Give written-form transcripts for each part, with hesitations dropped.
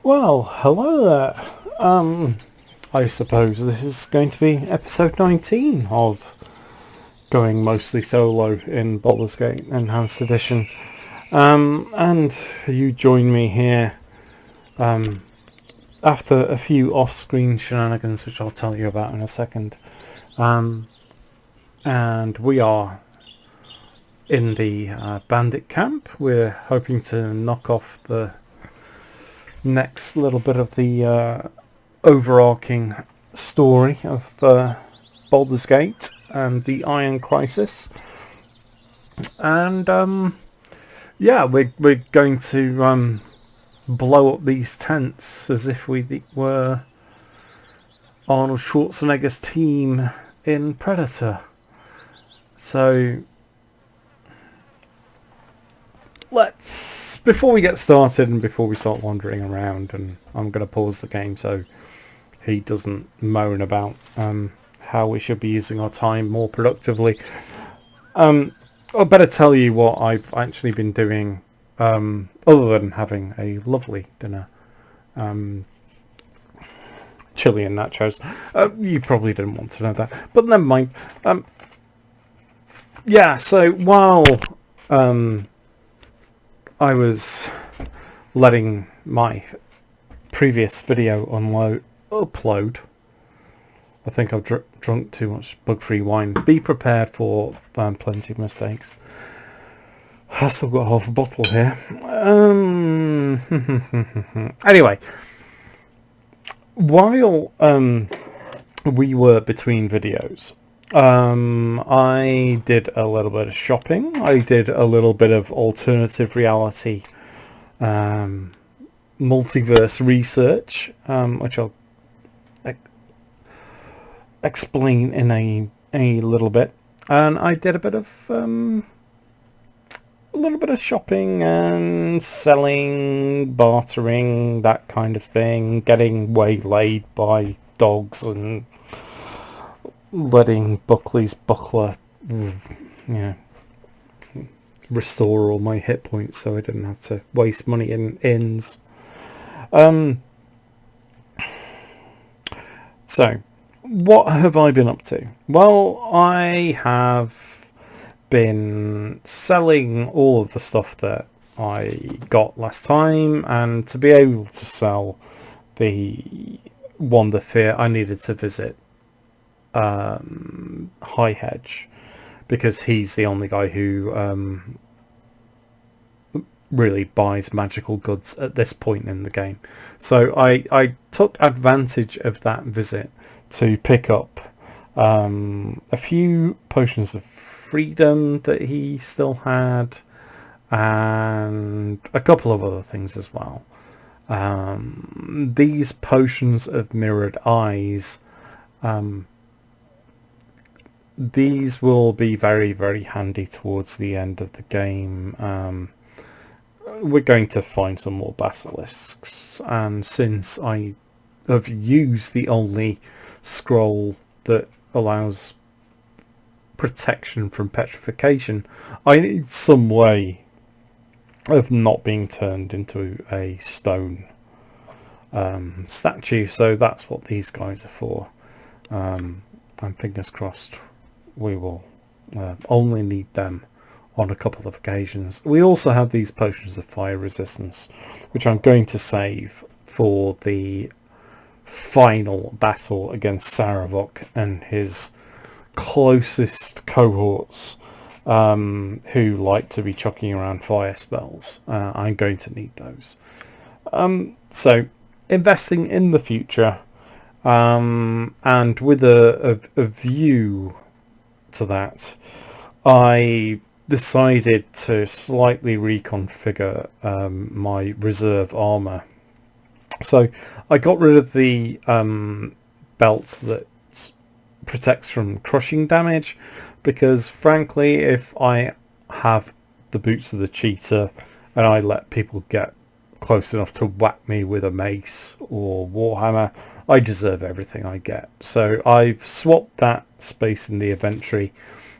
Well, hello there. I suppose this is going to be episode 19 of going mostly solo in Baldur's Gate Enhanced Edition. And you join me here after a few off-screen shenanigans, which I'll tell you about in a second. And we are in the Bandit Camp. We're hoping to knock off the next little bit of the overarching story of Baldur's Gate and the Iron Crisis. And yeah, we're going to blow up these tents as if we were Arnold Schwarzenegger's team in Predator. So before we get started and before we start wandering around, and I'm going to pause the game so he doesn't moan about how we should be using our time more productively. I better tell you what I've actually been doing, other than having a lovely dinner. Chili and nachos. You probably didn't want to know that, but never mind. Yeah, so while I was letting my previous video upload. I think I've drunk too much bug-free wine. Be prepared for plenty of mistakes. I've still got half a bottle here. Anyway, while we were between videos, I did a little bit of shopping. I did a little bit of alternative reality multiverse research, which I'll explain in a little bit. And I did a little bit of shopping and selling, bartering, that kind of thing, getting waylaid by dogs and letting Buckley's buckler, restore all my hit points so I didn't have to waste money in inns. So, what have I been up to? Well, I have been selling all of the stuff that I got last time, and to be able to sell the Wonder Fear, I needed to visit High Hedge, because he's the only guy who really buys magical goods at this point in the game. So I took advantage of that visit to pick up a few potions of freedom that he still had, and a couple of other things as well. These potions of mirrored eyes, these will be very, very handy towards the end of the game. We're going to find some more basilisks, and since I have used the only scroll that allows protection from petrification, I need some way of not being turned into a stone statue, so that's what these guys are for. And fingers crossed we will only need them on a couple of occasions. We also have these potions of fire resistance, which I'm going to save for the final battle against Saravok and his closest cohorts, who like to be chucking around fire spells. I'm going to need those. So, investing in the future, and with a view to that, I decided to slightly reconfigure my reserve armor. So I got rid of the belt that protects from crushing damage, because frankly, if I have the boots of the cheetah and I let people get close enough to whack me with a mace or warhammer, I deserve everything I get. So I've swapped that space in the inventory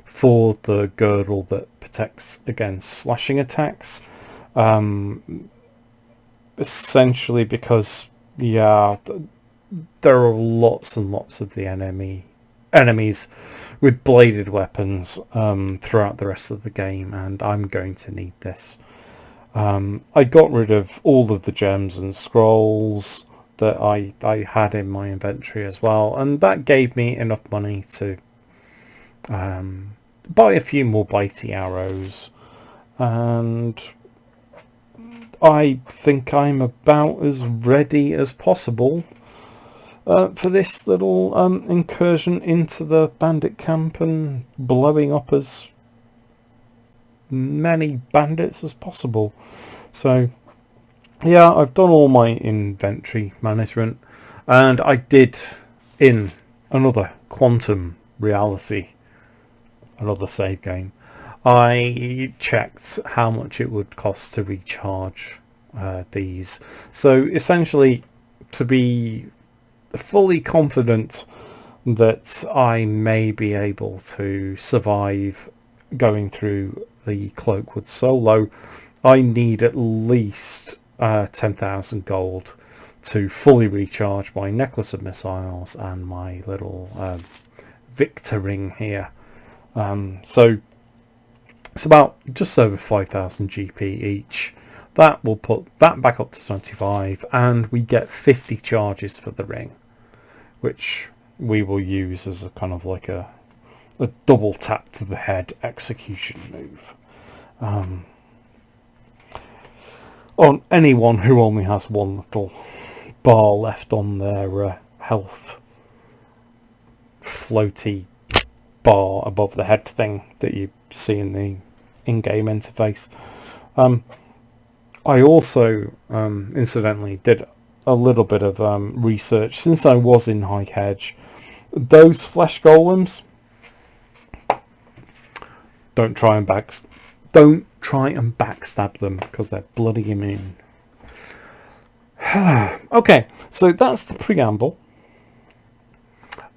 for the girdle that protects against slashing attacks. essentially because, yeah, there are lots and lots of the enemies with bladed weapons throughout the rest of the game, and I'm going to need this. I got rid of all of the gems and scrolls that I had in my inventory as well, and that gave me enough money to buy a few more bitey arrows, and I think I'm about as ready as possible for this little incursion into the bandit camp and blowing up as many bandits as possible. So yeah, I've done all my inventory management, and I did, in another quantum reality, another save game, I checked how much it would cost to recharge these. So essentially, to be fully confident that I may be able to survive going through the Cloakwood solo, I need at least 10,000 gold to fully recharge my necklace of missiles and my little Victor ring here. So it's about just over 5,000 GP each. That will put that back up to 25, and we get 50 charges for the ring, which we will use as a kind of like a double tap to the head execution move on anyone who only has one little bar left on their health floaty bar above the head thing that you see in the in-game interface. I also incidentally did a little bit of research since I was in High Hedge. Those flesh golems, don't try and backstab them because they're bloody immune. Okay, so that's the preamble,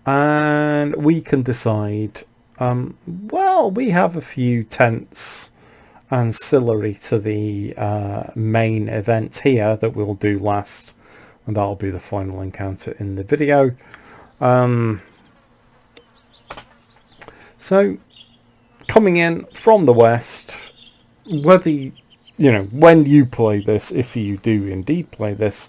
and we can decide. Well, we have a few tents ancillary to the main event here that we'll do last, and that'll be the final encounter in the video. So coming in from the west, whether when you play this, if you do indeed play this,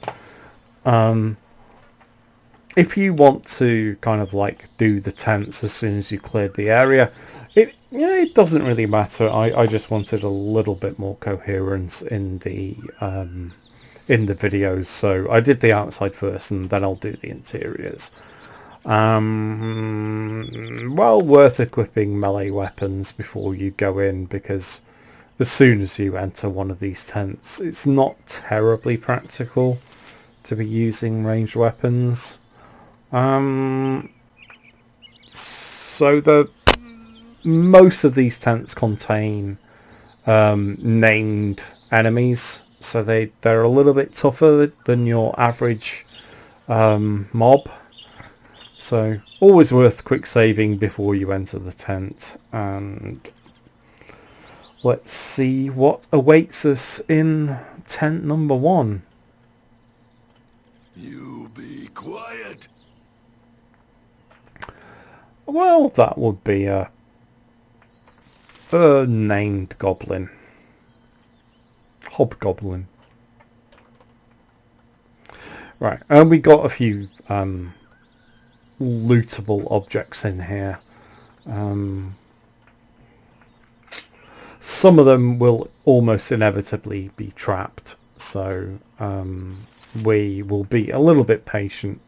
if you want to kind of like do the tents as soon as you cleared the area, it doesn't really matter. I just wanted a little bit more coherence in the videos, so I did the outside first and then I'll do the interiors. Well worth equipping melee weapons before you go in, because as soon as you enter one of these tents, it's not terribly practical to be using ranged weapons. So most of these tents contain named enemies, so they're a little bit tougher than your average mob. So always worth quick saving before you enter the tent, and let's see what awaits us in tent number 1. You be quiet. Well, that would be a named goblin. Hobgoblin. Right, and we got a few lootable objects in here. Some of them will almost inevitably be trapped, so we will be a little bit patient.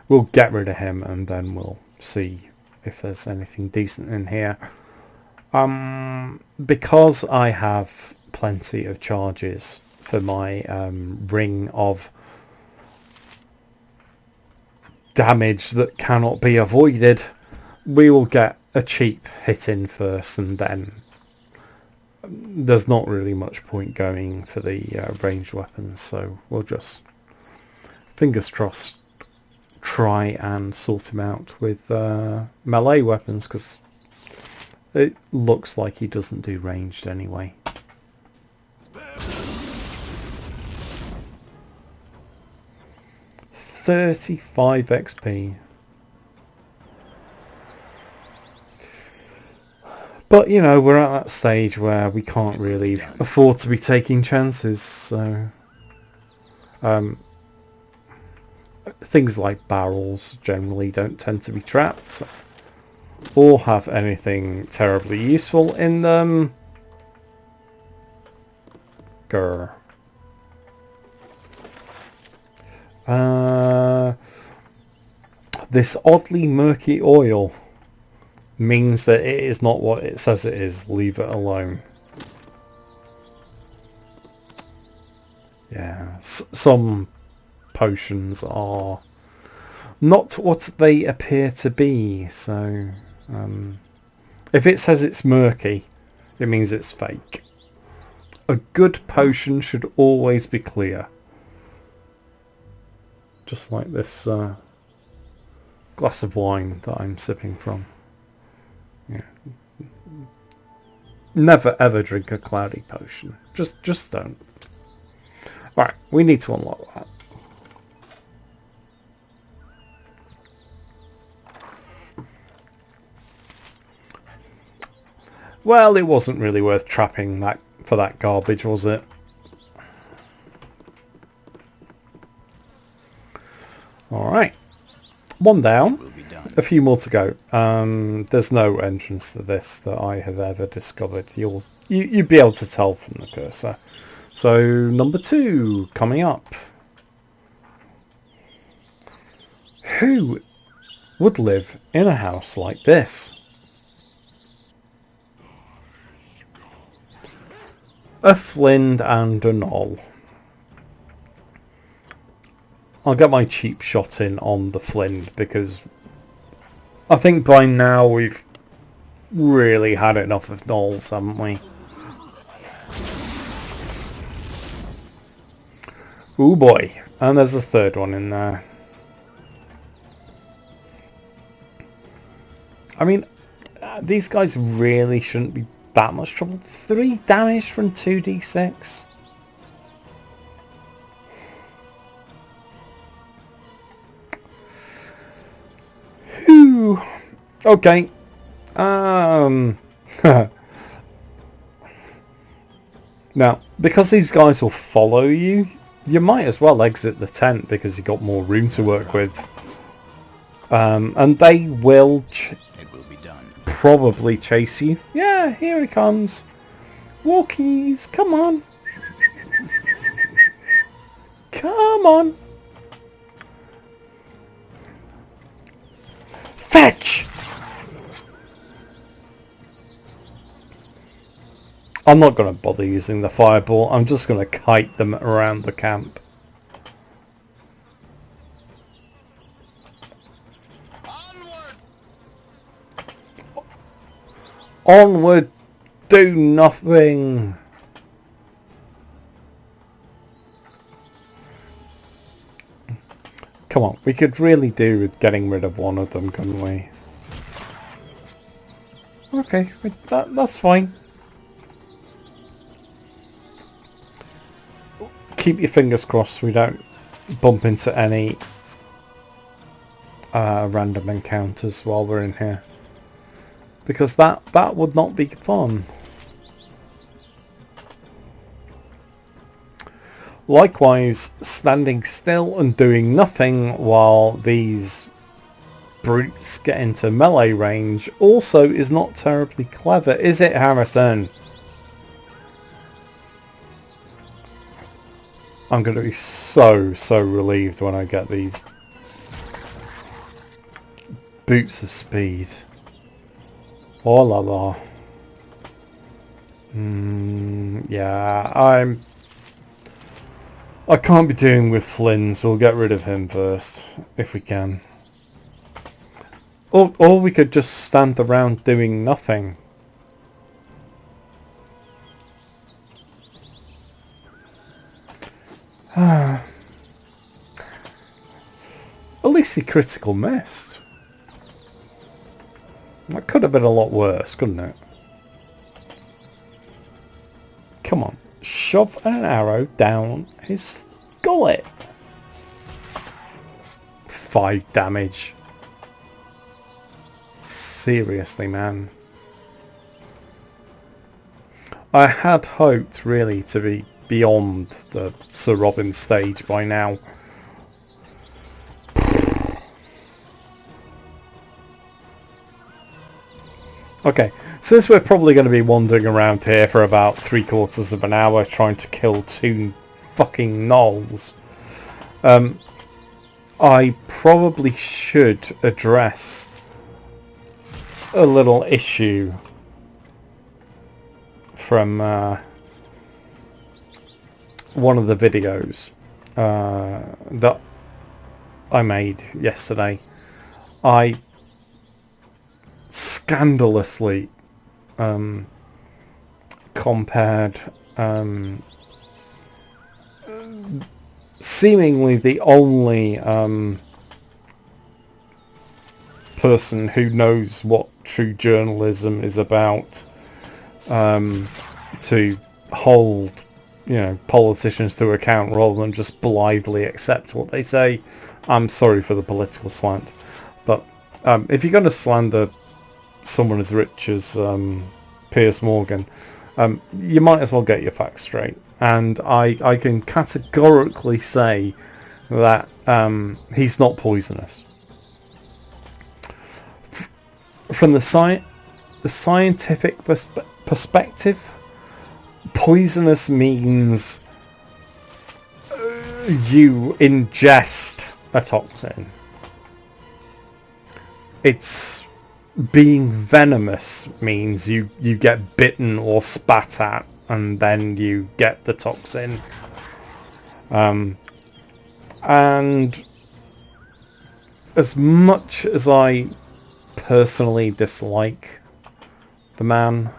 We'll get rid of him and then we'll see if there's anything decent in here. Because I have plenty of charges for my ring of damage that cannot be avoided, we will get a cheap hit in first, and then there's not really much point going for the ranged weapons, so we'll just, fingers crossed, try and sort him out with melee weapons, because it looks like he doesn't do ranged anyway. 35 XP. But, you know, we're at that stage where we can't really afford to be taking chances, so... things like barrels generally don't tend to be trapped or have anything terribly useful in them. Grr. This oddly murky oil means that it is not what it says it is. Leave it alone. Yeah, some potions are not what they appear to be, so if it says it's murky, it means it's fake. A good potion should always be clear. Just like this glass of wine that I'm sipping from. Yeah. Never ever drink a cloudy potion. Just don't. Alright, we need to unlock that. Well, it wasn't really worth trapping that for that garbage, was it? Alright. One down. A few more to go. There's no entrance to this that I have ever discovered. You'd be able to tell from the cursor. So, number 2, coming up. Who would live in a house like this? A Flind and a Knoll. I'll get my cheap shot in on the Flind because I think by now we've really had enough of Knolls, haven't we? Oh boy, and there's a third one in there. I mean, these guys really shouldn't be that much trouble. 3 damage from 2d6. Whew. Okay. Now, because these guys will follow you, you might as well exit the tent because you've got more room to work with. And they will probably chase you. Yeah, here he comes. Walkies, come on. Come on. Fetch! I'm not going to bother using the fireball. I'm just going to kite them around the camp. Onward! Do nothing! Come on, we could really do with getting rid of one of them, couldn't we? Okay, that's fine. Keep your fingers crossed we don't bump into any random encounters while we're in here. Because that would not be fun. Likewise, standing still and doing nothing while these brutes get into melee range also is not terribly clever, is it, Harrison? I'm going to be so relieved when I get these boots of speed. Oh la la. Yeah, I can't be doing with Flynn's. We'll get rid of him first, if we can. Or we could just stand around doing nothing. At least he critical missed. That could have been a lot worse, couldn't it? Come on. Shove an arrow down his gullet. 5 damage. Seriously, man. I had hoped really to be beyond the Sir Robin stage by now. Okay, since we're probably going to be wandering around here for about 3/4 of an hour trying to kill 2 fucking gnolls, I probably should address a little issue from one of the videos that I made yesterday. I scandalously compared seemingly the only person who knows what true journalism is about to hold, you know, politicians to account rather than just blithely accept what they say. I'm sorry for the political slant, but if you're going to slander someone as rich as Piers Morgan, you might as well get your facts straight. And I can categorically say that he's not poisonous. From the scientific perspective, poisonous means you ingest a toxin. It's being venomous means you get bitten or spat at and then you get the toxin. And as much as I personally dislike the man,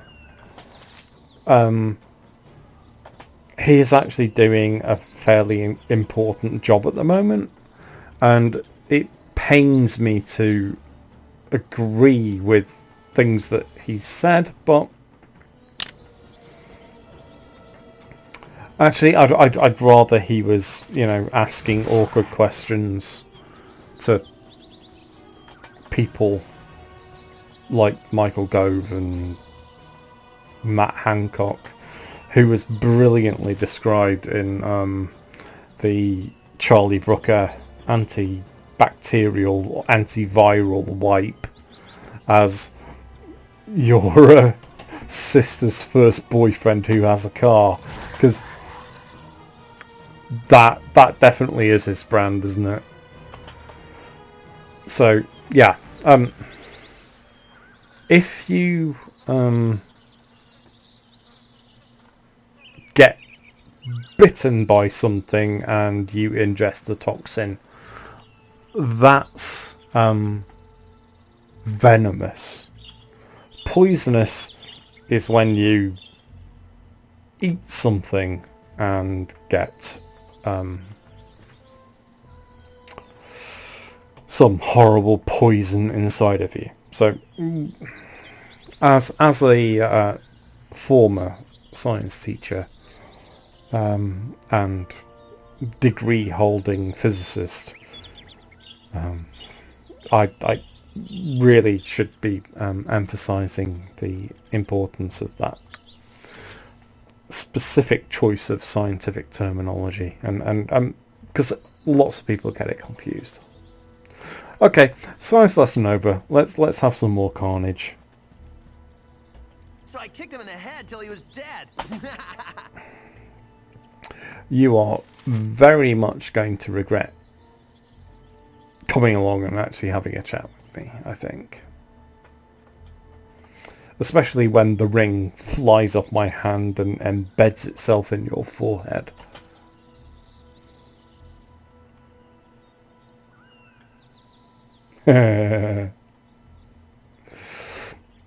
he is actually doing a fairly important job at the moment, and it pains me to agree with things that he said, but actually I'd rather he was, you know, asking awkward questions to people like Michael Gove and Matt Hancock, who was brilliantly described in the Charlie Brooker antibacterial, antiviral wipe as your sister's first boyfriend who has a car, because that definitely is his brand, isn't it? So yeah, if you get bitten by something and you ingest the toxin, that's venomous. Poisonous is when you eat something and get some horrible poison inside of you. So as a former science teacher and degree holding physicist, I really should be emphasizing the importance of that specific choice of scientific terminology, and because lots of people get it confused. Okay, science lesson over. Let's have some more carnage. So I kicked him in the head till he was dead. You are very much going to regret coming along and actually having a chat with me, I think. Especially when the ring flies off my hand and embeds itself in your forehead.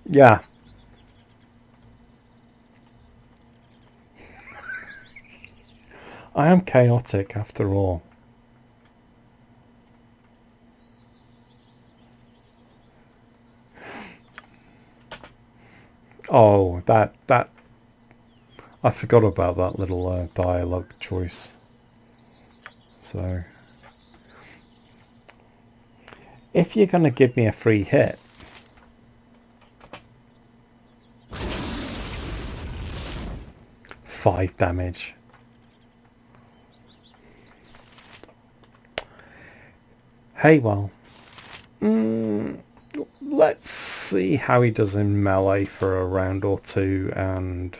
Yeah. I am chaotic after all. Oh, that I forgot about that little dialogue choice. So if you're going to give me a free hit, five damage. Hey, well, let's see how he does in melee for a round or two, and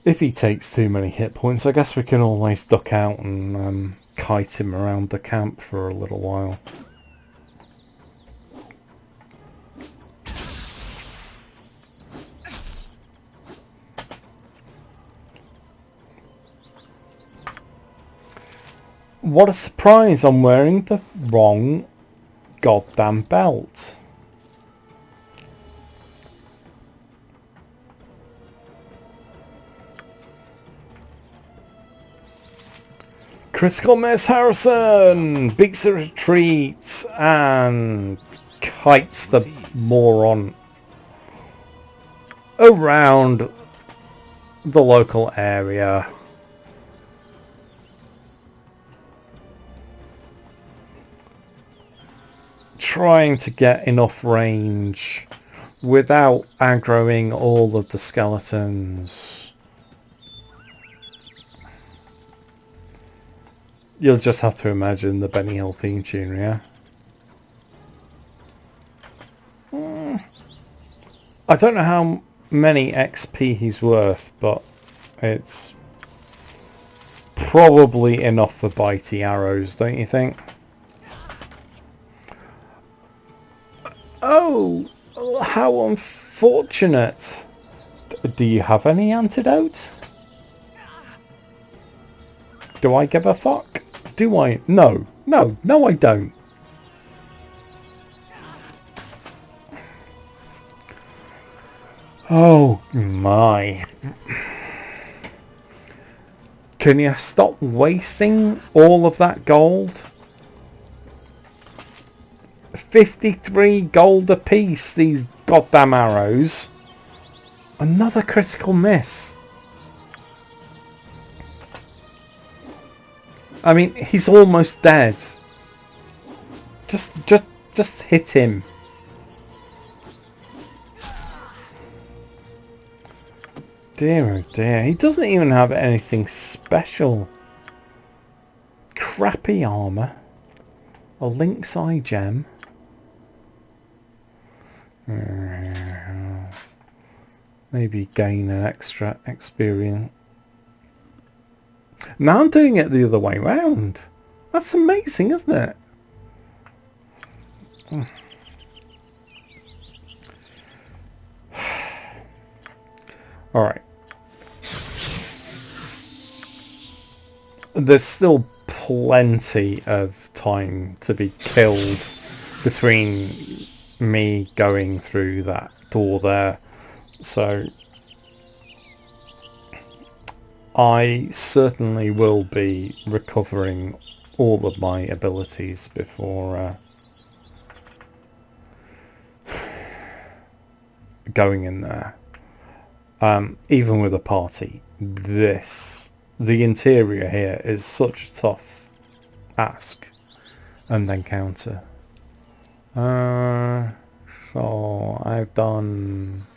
if he takes too many hit points, I guess we can always duck out and kite him around the camp for a little while. What a surprise, I'm wearing the wrong goddamn belt. Critical miss, Harrison! Beats the retreat and kites the moron around the local area. Trying to get enough range without aggroing all of the skeletons. You'll just have to imagine the Benny Hill theme tune, yeah? I don't know how many XP he's worth, but it's probably enough for bitey arrows, don't you think? Oh, how unfortunate. Do you have any antidote? Do I give a fuck? Do I? No, I don't. Oh my. Can you stop wasting all of that gold? 53 gold apiece, these goddamn arrows. Another critical miss. I mean, he's almost dead. Just hit him. Dear oh dear, he doesn't even have anything special. Crappy armor. A lynx eye gem. Maybe gain an extra experience. Now I'm doing it the other way round. That's amazing, isn't it? Alright. There's still plenty of time to be killed between me going through that door there. So I certainly will be recovering all of my abilities before going in there. Even with a party, the interior here is such a tough ask and encounter. So I've done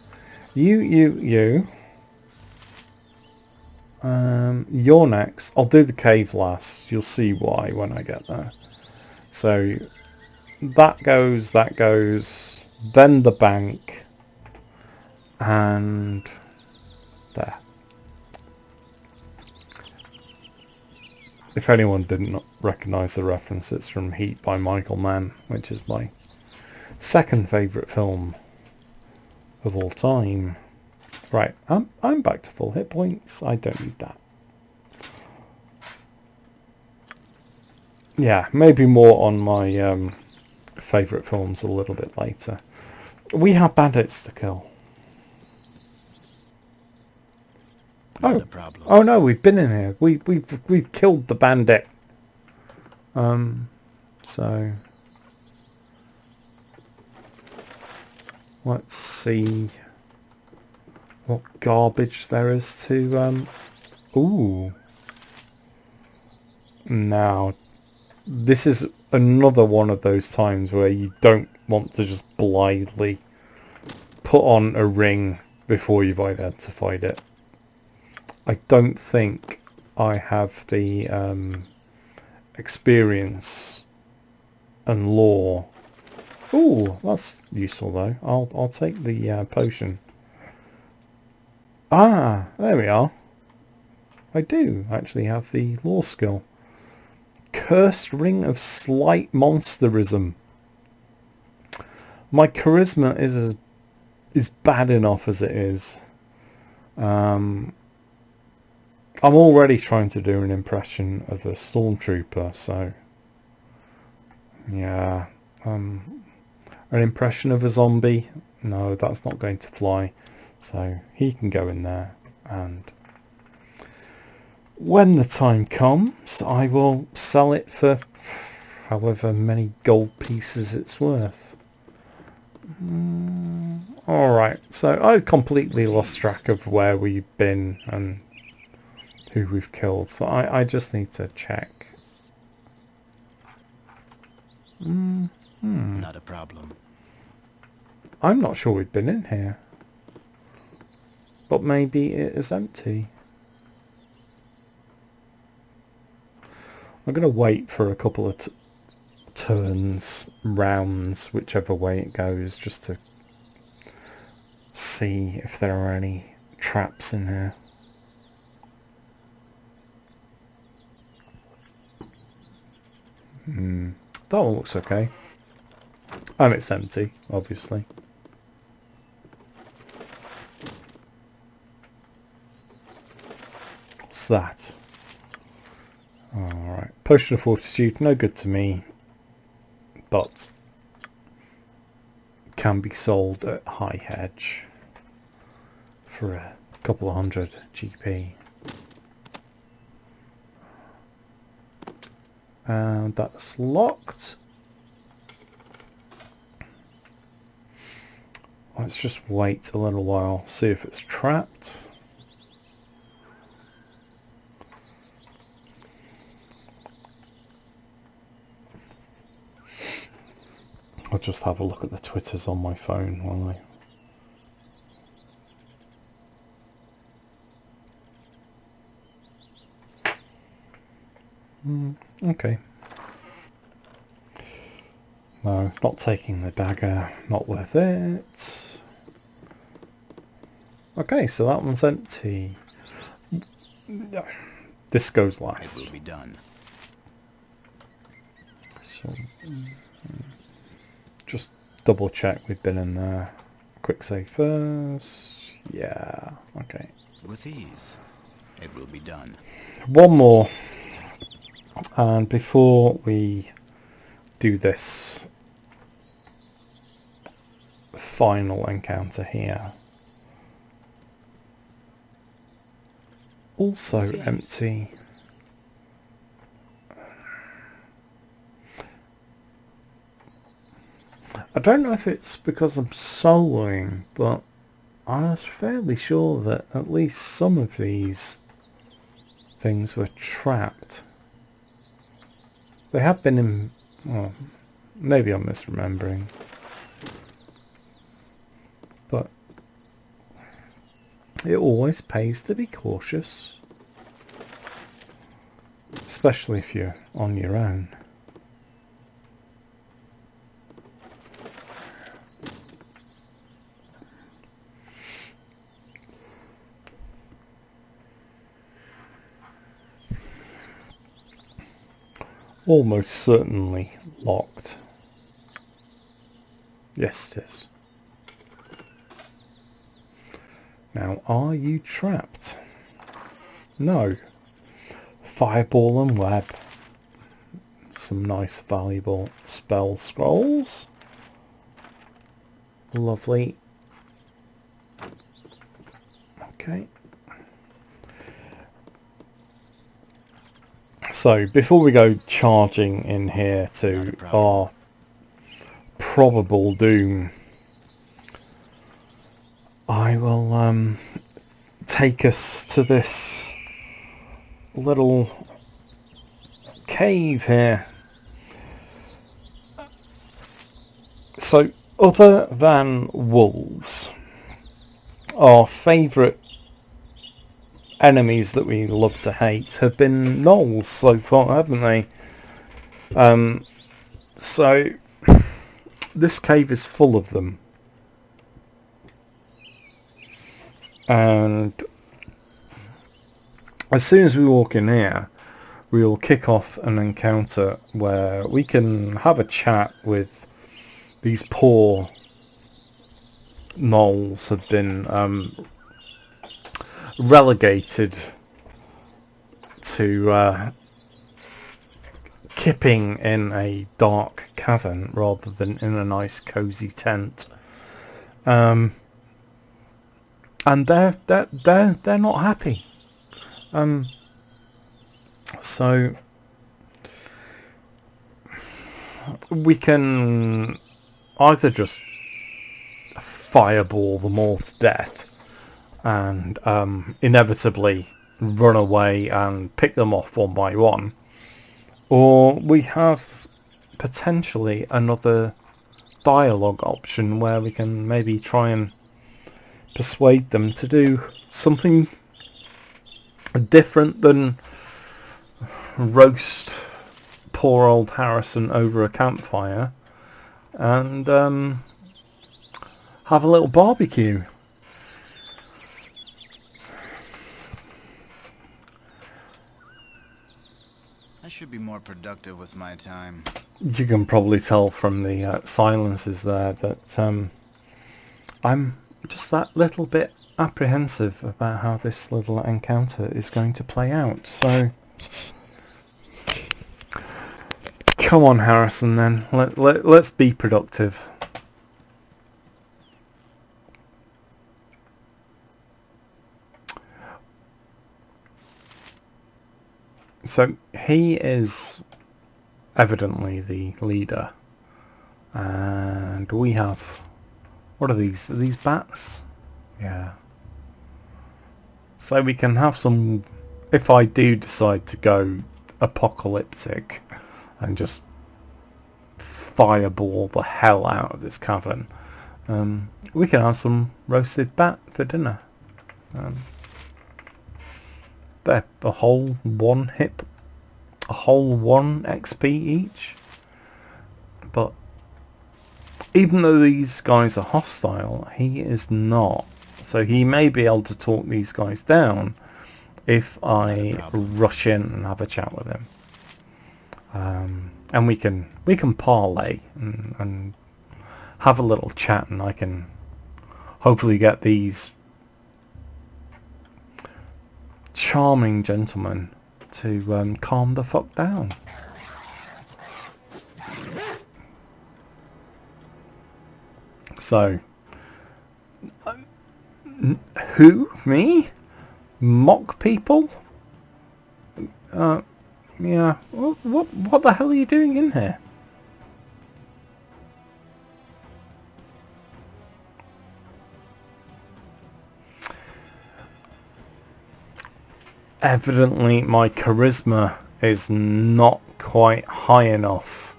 you. You're next. I'll do the cave last. You'll see why when I get there. So that goes, then the bank, and there. If anyone didn't recognise the reference, it's from Heat by Michael Mann, which is my second favourite film of all time. Right, I'm back to full hit points. I don't need that. Yeah, maybe more on my favourite films a little bit later. We have bandits to kill. Not a problem. Oh no, we've been in here. We've killed the bandit. So let's see what garbage there is to ooh. Now this is another one of those times where you don't want to just blindly put on a ring before you've identified it. I don't think I have the experience and lore. Ooh, that's useful though. I'll take the potion. Ah, there we are. I do actually have the lore skill. Cursed Ring of Slight Monsterism. My charisma is bad enough as it is. I'm already trying to do an impression of a stormtrooper, so yeah. An impression of a zombie? No, that's not going to fly. So he can go in there, and when the time comes, I will sell it for however many gold pieces it's worth. Alright, so I've completely lost track of where we've been and who we've killed, so I just need to check. Not a problem. I'm not sure we've been in here, but maybe it is empty. I'm going to wait for a couple of turns, rounds, whichever way it goes, just to see if there are any traps in here. That one looks okay. And it's empty, obviously. What's that? Alright. Potion of Fortitude, no good to me. But can be sold at High Hedge for a couple of hundred GP. And that's locked. Let's just wait a little while, see if it's trapped. I'll just have a look at the Twitters on my phone while I... Okay. No, not taking the dagger, not worth it. Okay, so that one's empty. This goes It last. will be done. So, just double check we've been in there. Quick save first. Yeah, okay. With ease. It will be done. One more. And before we do this final encounter here, also empty. I don't know if it's because I'm soloing, but I was fairly sure that at least some of these things were trapped. They have been in... well, maybe I'm misremembering. But it always pays to be cautious. Especially if you're on your own. Almost certainly locked. Yes, it is. Now, are you trapped? No. Fireball and web. Some nice valuable spell scrolls. Lovely. Okay. So, before we go charging in here to our probable doom, I will take us to this little cave here. So, other than wolves, our favourite enemies that we love to hate have been gnolls so far, haven't they? So, this cave is full of them. And as soon as we walk in here, we'll kick off an encounter where we can have a chat with these poor gnolls have been relegated to kipping in a dark cavern rather than in a nice cozy tent. And they're not happy. So we can either just fireball them all to death and inevitably run away and pick them off one by one, or we have potentially another dialogue option where we can maybe try and persuade them to do something different than roast poor old Harrison over a campfire and have a little barbecue. I should be more productive with my time. You can probably tell from the silences there that I'm just that little bit apprehensive about how this little encounter is going to play out. So come on, Harrison, then. Let's be productive. So he is evidently the leader, and we have, what are these? Are these bats? Yeah. So we can have some, if I do decide to go apocalyptic and just fireball the hell out of this cavern, we can have some roasted bat for dinner. They're a whole 1 XP each. But even though these guys are hostile, he is not. So he may be able to talk these guys down if I rush in and have a chat with him. And we can parlay and have a little chat, and I can hopefully get these charming gentlemen to calm the fuck down. So, who? Me? Mock people? Yeah. What the hell are you doing in here? Evidently my charisma is not quite high enough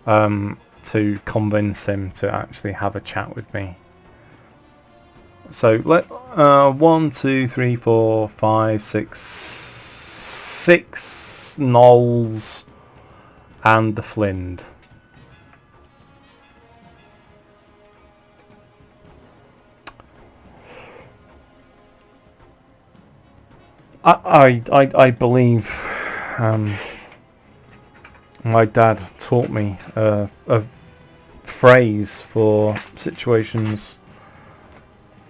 to convince him to actually have a chat with me. So let 1, 2, 3, 4, 5, 6 gnolls and the Flind. I believe my dad taught me a phrase for situations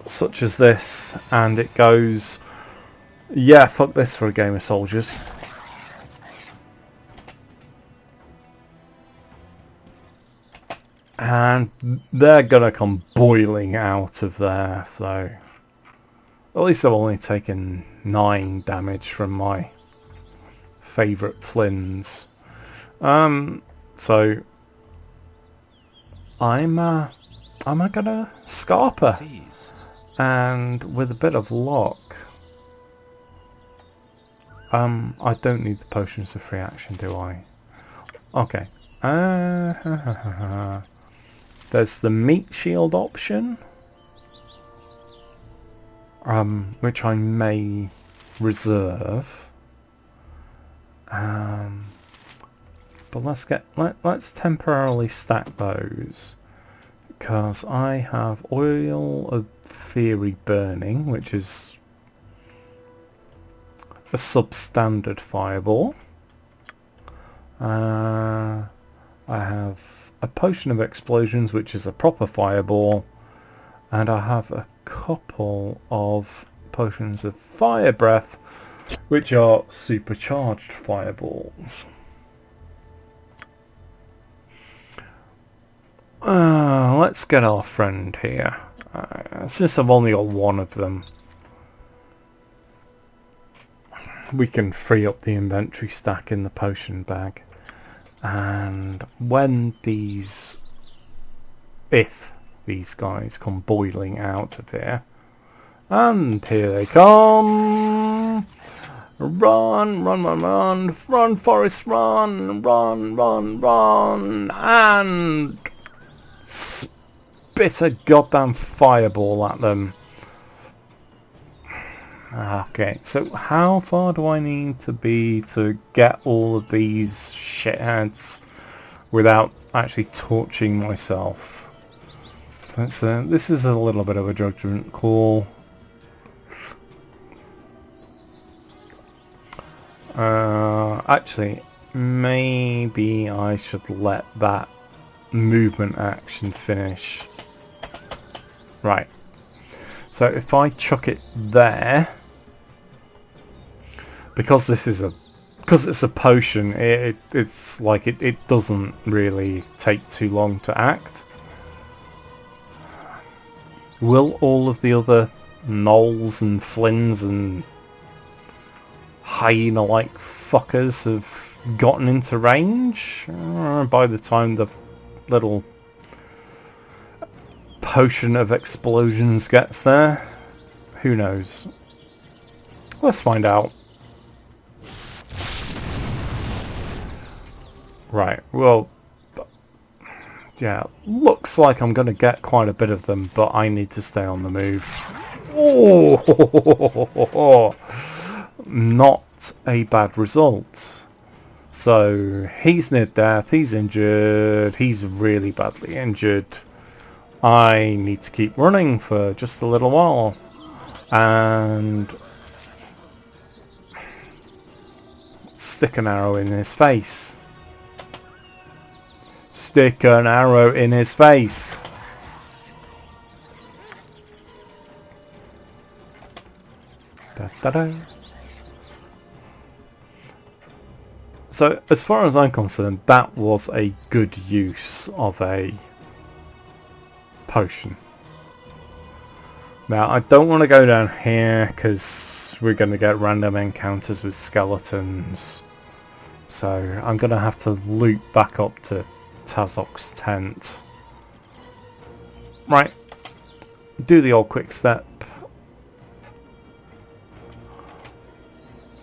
such as this, and it goes, yeah, fuck this for a game of soldiers. And they're gonna come boiling out of there, so at least I've only taken 9 damage from my favourite Flinds. So I'm gonna scarper, and with a bit of luck, I don't need the potions of free action, do I? Okay. There's the meat shield option, which I may reserve. But let's temporarily stack those, because I have oil of theory burning, which is a substandard fireball. I have a potion of explosions, which is a proper fireball, and I have a couple of potions of fire breath, which are supercharged fireballs. Let's get our friend here. Since I've only got one of them, we can free up the inventory stack in the potion bag. And when if these guys come boiling out of here, and here they come! Run, run, run, run, run, Forrest, run, run, run, run, and spit a goddamn fireball at them. Okay, so how far do I need to be to get all of these shitheads without actually torching myself? This is a little bit of a judgment call. Actually, maybe I should let that movement action finish. Right. So if I chuck it there, because it's a potion, it's like it doesn't really take too long to act. Will all of the other gnolls and flins and hyena-like fuckers have gotten into range by the time the little potion of explosions gets there? Who knows? Let's find out. Right, well, yeah, looks like I'm going to get quite a bit of them, but I need to stay on the move. Oh, not a bad result. So he's near death, he's injured, he's really badly injured. I need to keep running for just a little while, and stick an arrow in his face. Stick an arrow in his face. Da, da, da. So, as far as I'm concerned, that was a good use of a potion. Now, I don't want to go down here because we're going to get random encounters with skeletons. So, I'm going to have to loop back up to Tazok's tent. Right. Do the old quick step.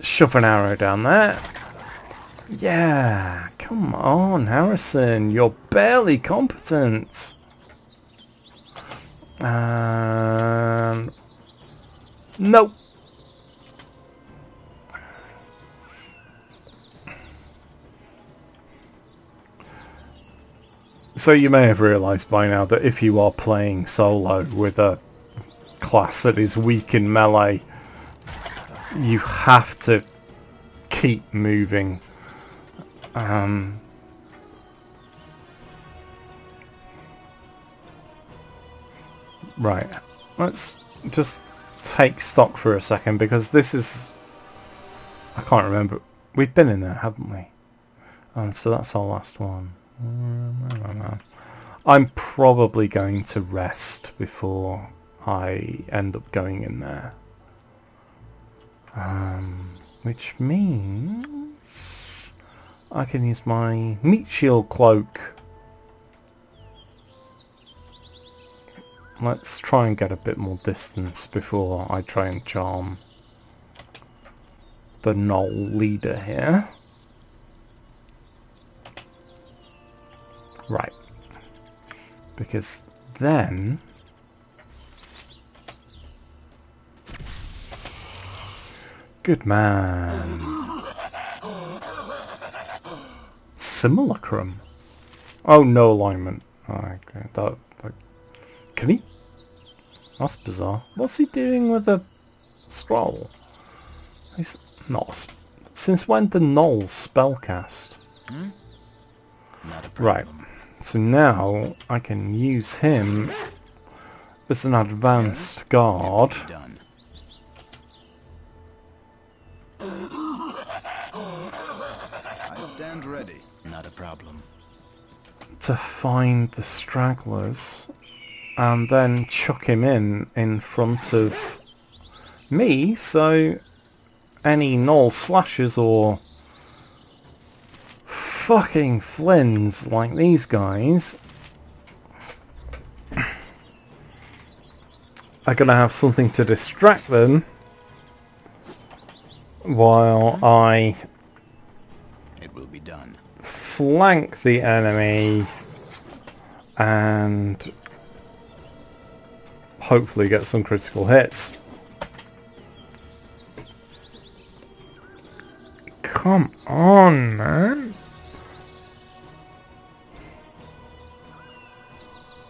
Shove an arrow down there. Yeah, come on, Harrison. You're barely competent. Nope. So you may have realised by now that if you are playing solo with a class that is weak in melee, you have to keep moving. Right, let's just take stock for a second, because this is... I can't remember. We've been in there, haven't we? And so that's our last one. I'm probably going to rest before I end up going in there. Which means I can use my meat shield cloak. Let's try and get a bit more distance before I try and charm the gnoll leader here. Right. Because then... Good man. Simulacrum. Oh, no alignment. Oh, okay. Can he? That's bizarre. What's he doing with a scroll? He's not. Since when the Null spellcast? Not a problem. Right. So now I can use him as an advanced guard. Done. I stand ready. Not a problem. To find the stragglers and then chuck him in front of me, so any Null slashers or fucking Flins like these guys are gonna have something to distract them while I It will be done. flank the enemy and hopefully get some critical hits. Come on, man.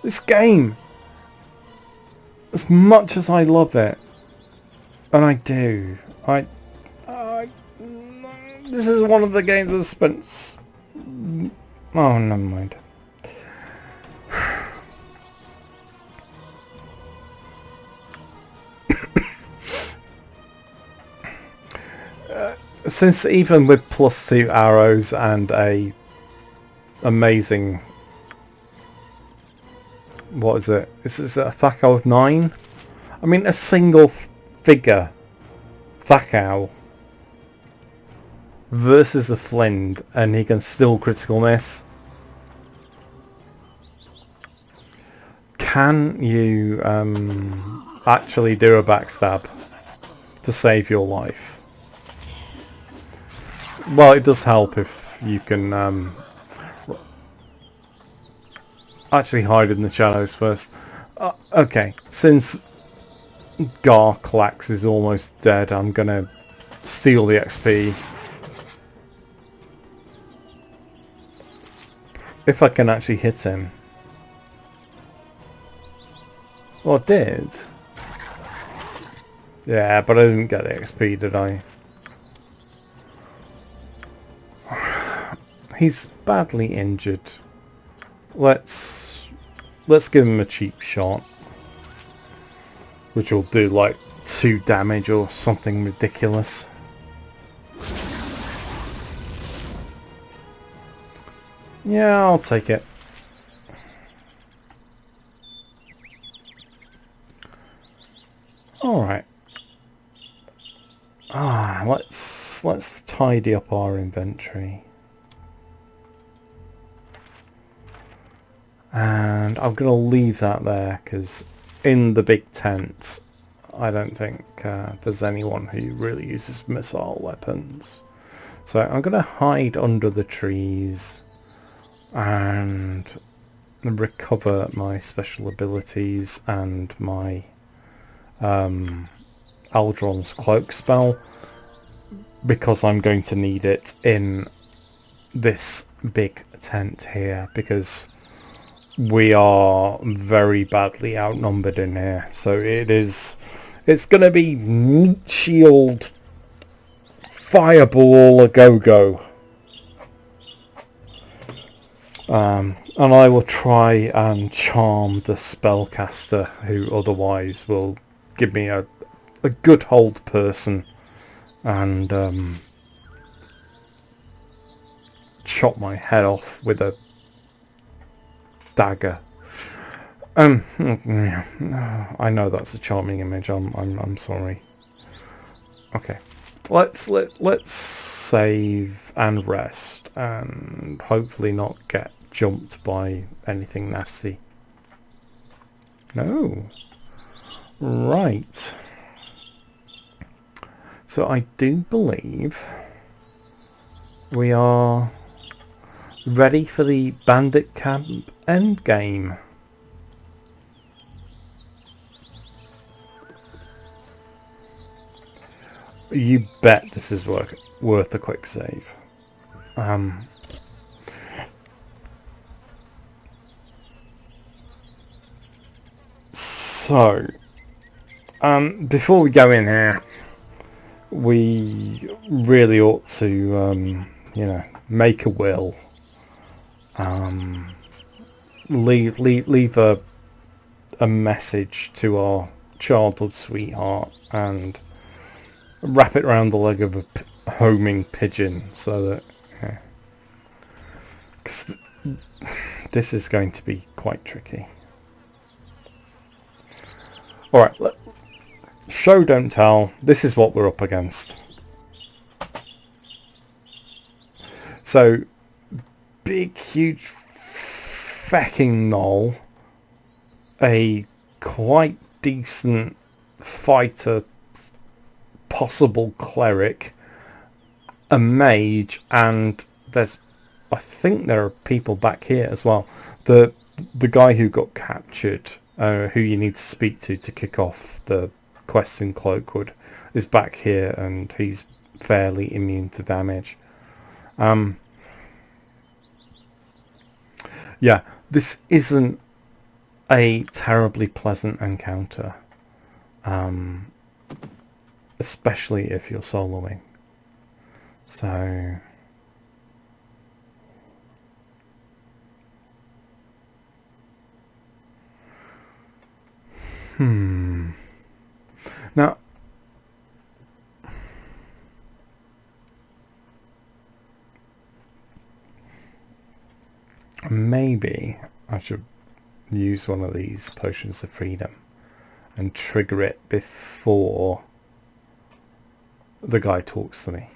This game, as much as I love it, and I do, this is one of the games I've spent... Oh, never mind. Since even with +2 arrows and a amazing... What is it? Is this a Thakao of 9? I mean, a single figure Thakao versus a Flind, and he can still critical miss. Can you actually do a backstab to save your life? Well, it does help if you can actually hide in the shadows first. Okay, since Garclax is almost dead, I'm gonna steal the XP. If I can actually hit him. Well, I did. Yeah, but I didn't get the XP, did I? He's badly injured. Let's give him a cheap shot, which will do like 2 damage or something ridiculous. Yeah, I'll take it. All right. Let's tidy up our inventory. And I'm going to leave that there because in the big tent I don't think there's anyone who really uses missile weapons. So I'm going to hide under the trees and recover my special abilities and my Aldron's cloak spell, because I'm going to need it in this big tent here, because we are very badly outnumbered in here. So it's going to be meat shield, fireball, a go-go. And I will try and charm the spellcaster, who otherwise will give me a good hold person and chop my head off with a dagger. I know that's a charming image. I'm sorry. Okay, let's save and rest and hopefully not get jumped by anything nasty. No. Right. So I do believe we are ready for the Bandit Camp endgame. You bet this is worth a quick save. So, before we go in here, we really ought to, you know, make a will. Leave a message to our childhood sweetheart and wrap it around the leg of a homing pigeon, so that, yeah, 'cause this is going to be quite tricky. Alright, show don't tell. This is what we're up against. So, big, huge, fucking knoll. A quite decent fighter, possible cleric, a mage, and I think there are people back here as well. The guy who got captured, who you need to speak to kick off the quest in Cloakwood, is back here, and he's fairly immune to damage. Yeah, this isn't a terribly pleasant encounter, especially if you're soloing. So, now, maybe I should use one of these potions of freedom and trigger it before the guy talks to me,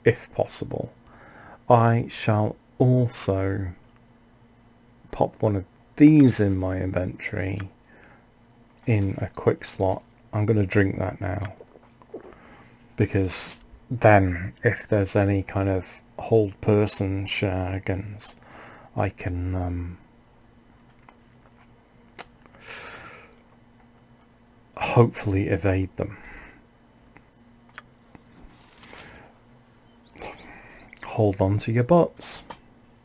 if possible. I shall also pop one of these in my inventory in a quick slot. I'm going to drink that now, because then if there's any kind of hold person shenanigans, I can hopefully evade them. Hold on to your butts.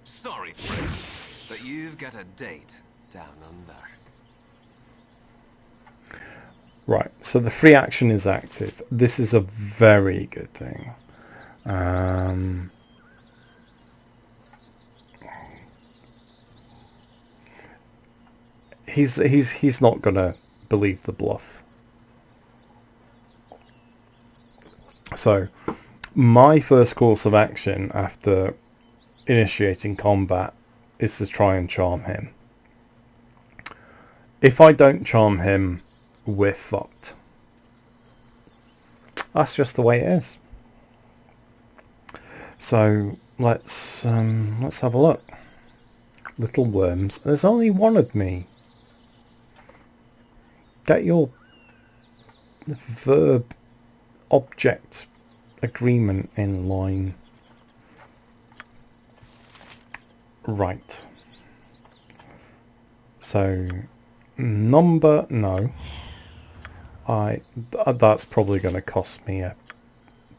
Sorry, friend, but you've got a date down under. Right, so the free action is active. This is a very good thing. He's not gonna believe the bluff. So, my first course of action after initiating combat is to try and charm him. If I don't charm him, we're fucked. That's just the way it is. So let's have a look. Little worms. There's only one of me. Get your verb object agreement in line. Right. So number no. That's probably going to cost me a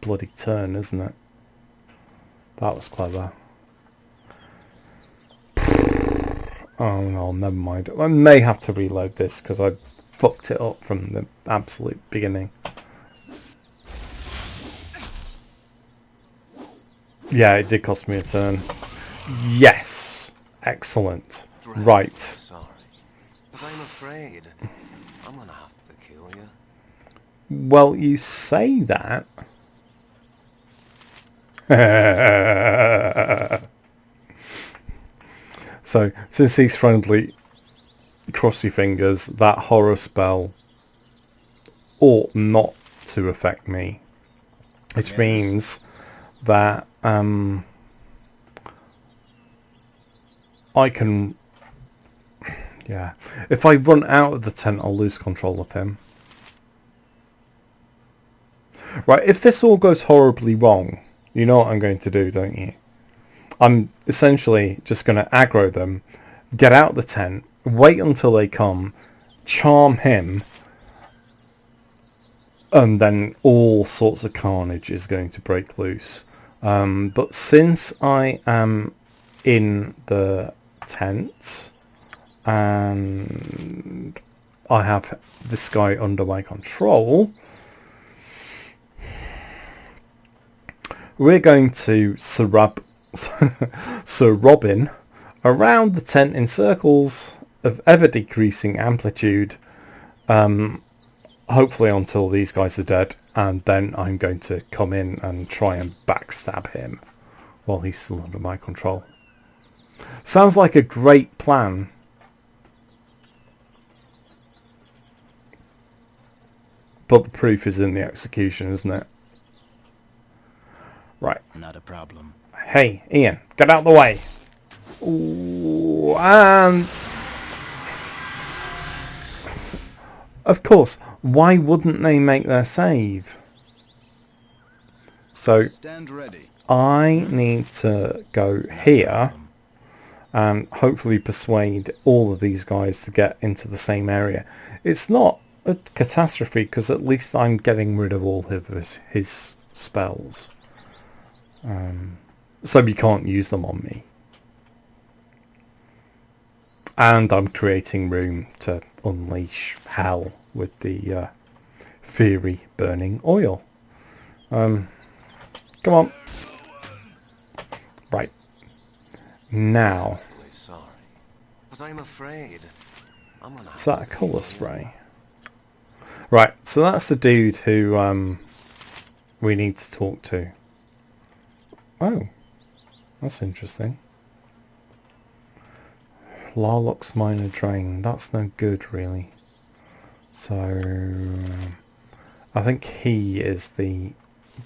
bloody turn, isn't it? That was clever. Oh no, never mind. I may have to reload this because I fucked it up from the absolute beginning. Yeah, it did cost me a turn. Yes! Excellent. Right. Sorry, but I'm afraid I'm gonna have to kill you. Well, you say that. So, since he's friendly, cross your fingers, that horror spell ought not to affect me. Which means that I can... Yeah. If I run out of the tent, I'll lose control of him. Right, if this all goes horribly wrong, you know what I'm going to do, don't you? I'm essentially just going to aggro them, get out the tent, wait until they come, charm him, and then all sorts of carnage is going to break loose. But since I am in the tent and I have this guy under my control, we're going to Sir Robin around the tent in circles of ever decreasing amplitude, hopefully until these guys are dead, and then I'm going to come in and try and backstab him while he's still under my control. Sounds like a great plan. But the proof is in the execution, isn't it? Right. Not a problem. Hey, Ian, get out of the way. Ooh, and... Of course, why wouldn't they make their save? So, Stand ready. I need to go here and hopefully persuade all of these guys to get into the same area. It's not a catastrophe because at least I'm getting rid of all of his spells. So you can't use them on me. And I'm creating room to unleash hell with the Fury burning oil. Come on. Right. Now. Sorry, but I'm afraid I'm gonna Is that a colour spray? Right, so that's the dude who we need to talk to. Oh, that's interesting. Larlock's minor drain. That's no good, really. So I think he is the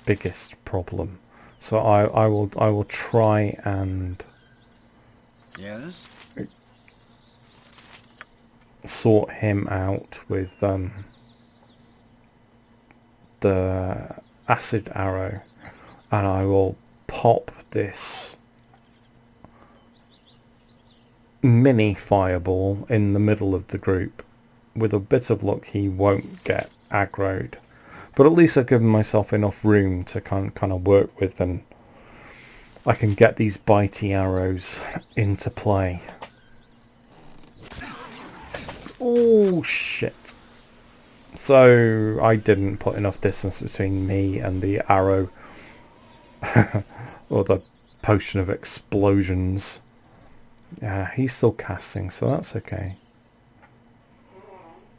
biggest problem. So I will try and Yes? sort him out with the acid arrow, and I will pop this mini fireball in the middle of the group. With a bit of luck he won't get aggroed, but at least I've given myself enough room to kind of work with, and I can get these bitey arrows into play. Oh shit. So I didn't put enough distance between me and the arrow or the potion of explosions. Yeah, he's still casting, so that's okay.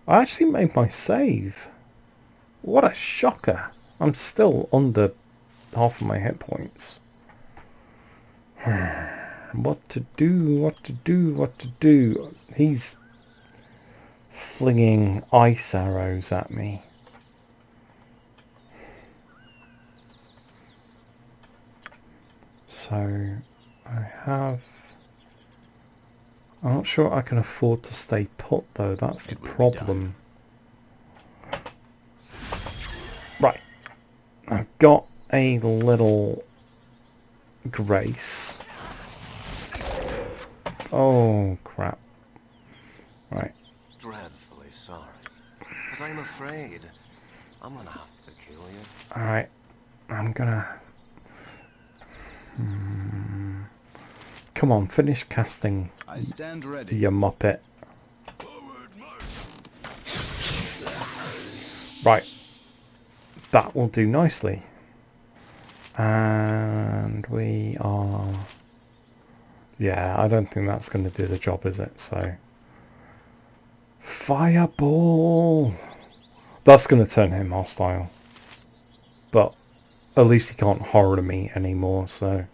I actually made my save. What a shocker. I'm still under half of my hit points. What to do, what to do, what to do. He's flinging ice arrows at me. So I have... I'm not sure I can afford to stay put though, that's the problem. Right. I've got a little grace. Oh crap. Right. dreadfully sorry, but I'm afraid I'm gonna have to kill you. Alright. I'm gonna... Come on, finish casting, I stand ready. you muppet. Right. That will do nicely. And we are... Yeah, I don't think that's going to do the job, is it? So... Fireball! That's going to turn him hostile. But at least he can't horror me anymore, so...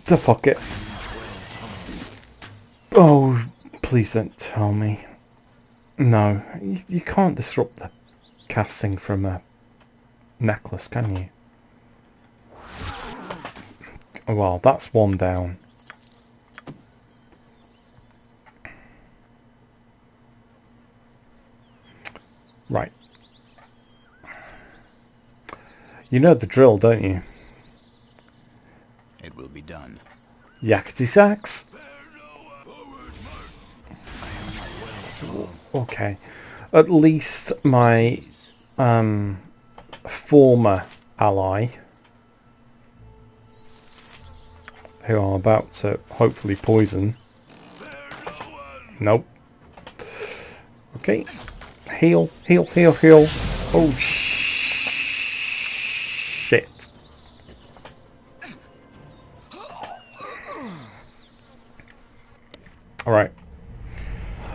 To fuck it. Oh, please don't tell me. No, you can't disrupt the casting from a necklace, can you? Well, that's one down. Right. You know the drill, don't you? It will be done. Yakety sax. Okay. at least my former ally, who I'm about to hopefully poison. Nope. Okay. Heal, heal, heal, heal. Oh, shit. Alright.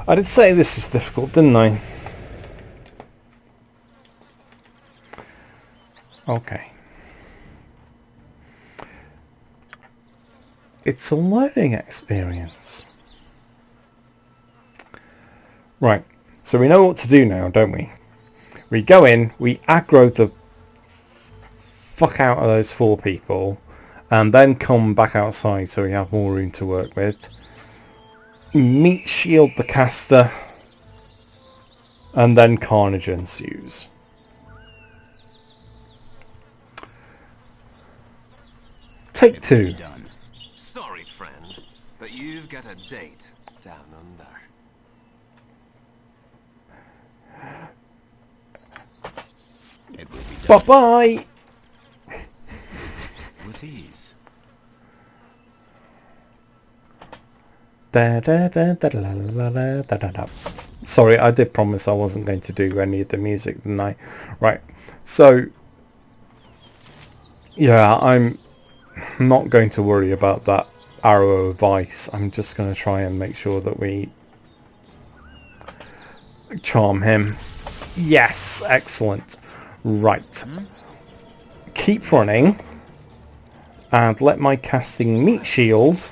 I did say this was difficult, didn't I? Okay. It's a learning experience. Right. So we know what to do now, don't we? We go in, we aggro the fuck out of those 4 people, and then come back outside so we have more room to work with. Meat shield the caster, and then carnage ensues. Take 2. Done. Sorry, friend, but you've got a date down under. It will be done Bye-bye! with ease. Sorry, I did promise I wasn't going to do any of the music, didn't I? Right, so yeah, I'm not going to worry about that arrow of ice. I'm just going to try and make sure that we charm him. Yes, excellent. Right. Keep running and let my casting meat shield.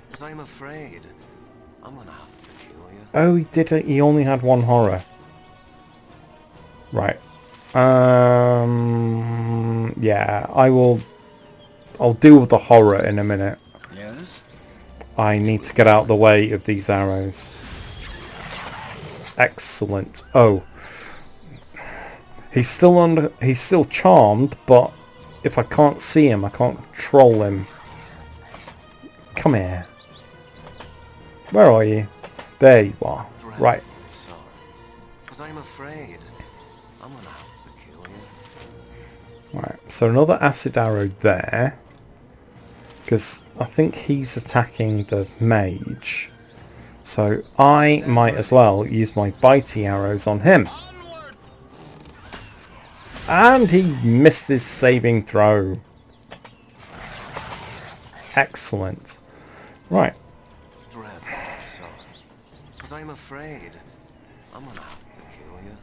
Because I'm afraid I'm gonna have to kill you. Oh, he did it. He only had 1 horror. Right. Yeah, I'll deal with the horror in a minute. Yes? I need to get out of the way of these arrows. Excellent. Oh. He's still charmed, but if I can't see him, I can't control him. Come here. Where are you? There you are. Right. Because I'm afraid I'm gonna have to kill you. Right. So another acid arrow there. Because I think he's attacking the mage. So I might as well use my bitey arrows on him. And he missed his saving throw. Excellent. Right. Because I'm afraid I'm gonna have to kill you.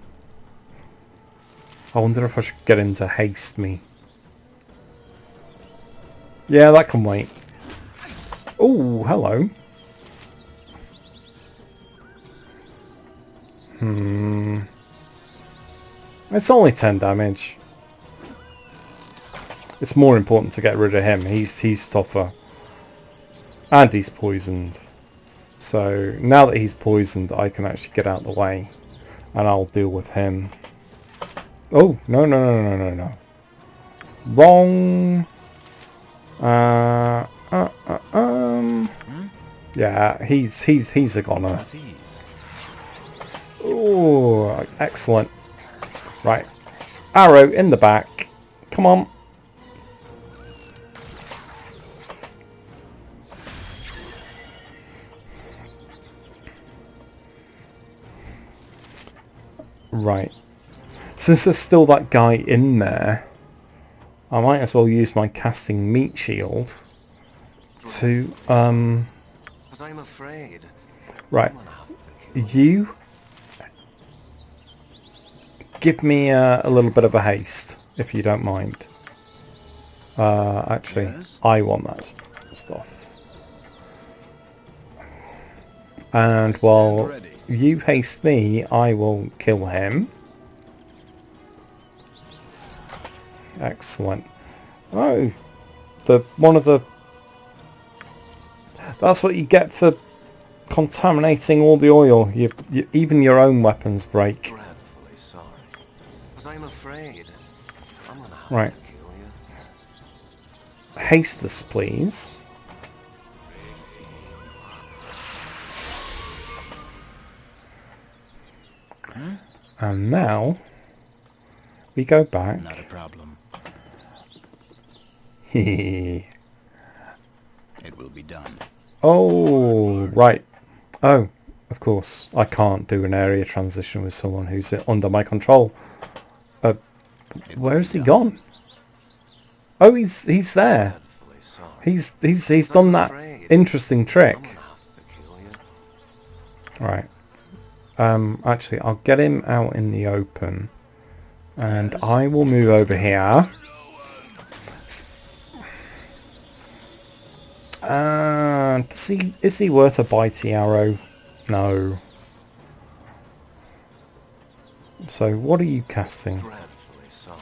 I wonder if I should get him to haste me. Yeah, that can wait. Oh, hello. It's only 10 damage. It's more important to get rid of him. He's tougher. And he's poisoned. So now that he's poisoned, I can actually get out of the way. And I'll deal with him. Oh, no, no, no, no, no, no. Wrong. Yeah, he's a goner. Oh, excellent. Right. Arrow in the back. Come on. Right. Since there's still that guy in there, I might as well use my casting meat shield to Because I'm afraid. Right. You give me a little bit of a haste, if you don't mind. Actually, Yes? I want that stuff. And while you haste me, I will kill him. Excellent. Oh, that's what you get for contaminating all the oil. Even your own weapons break. Dreadfully sorry. Because I'm afraid I'm gonna have Right. to kill you. Haste us, please. And now we go back. Not a problem. Hehe. It will be done. Oh, right. Oh, of course. I can't do an area transition with someone who's under my control. Where has he gone? Oh, he's there. Dreadfully sorry. He's done that interesting trick. I'm gonna have to kill you. Right. Actually, I'll get him out in the open, and I will move over here. Is he worth a bitey arrow? No. So what are you casting? Dreadfully sorry.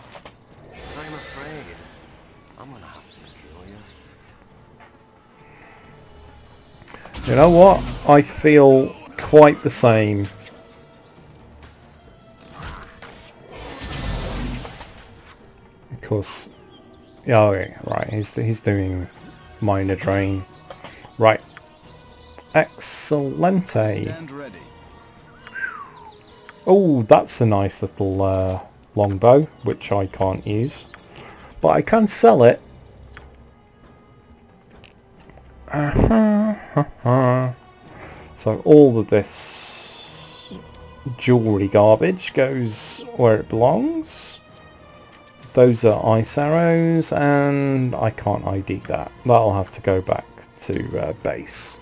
But I'm afraid I'm gonna have to kill you. You know what? I feel quite the same. Of course. Oh, yeah, right. He's doing minor drain. Right. Excellente. Stand ready. Oh, that's a nice little longbow, which I can't use, but I can sell it. So all of this jewellery garbage goes where it belongs. Those are ice arrows, and I can't ID that. That'll have to go back to base.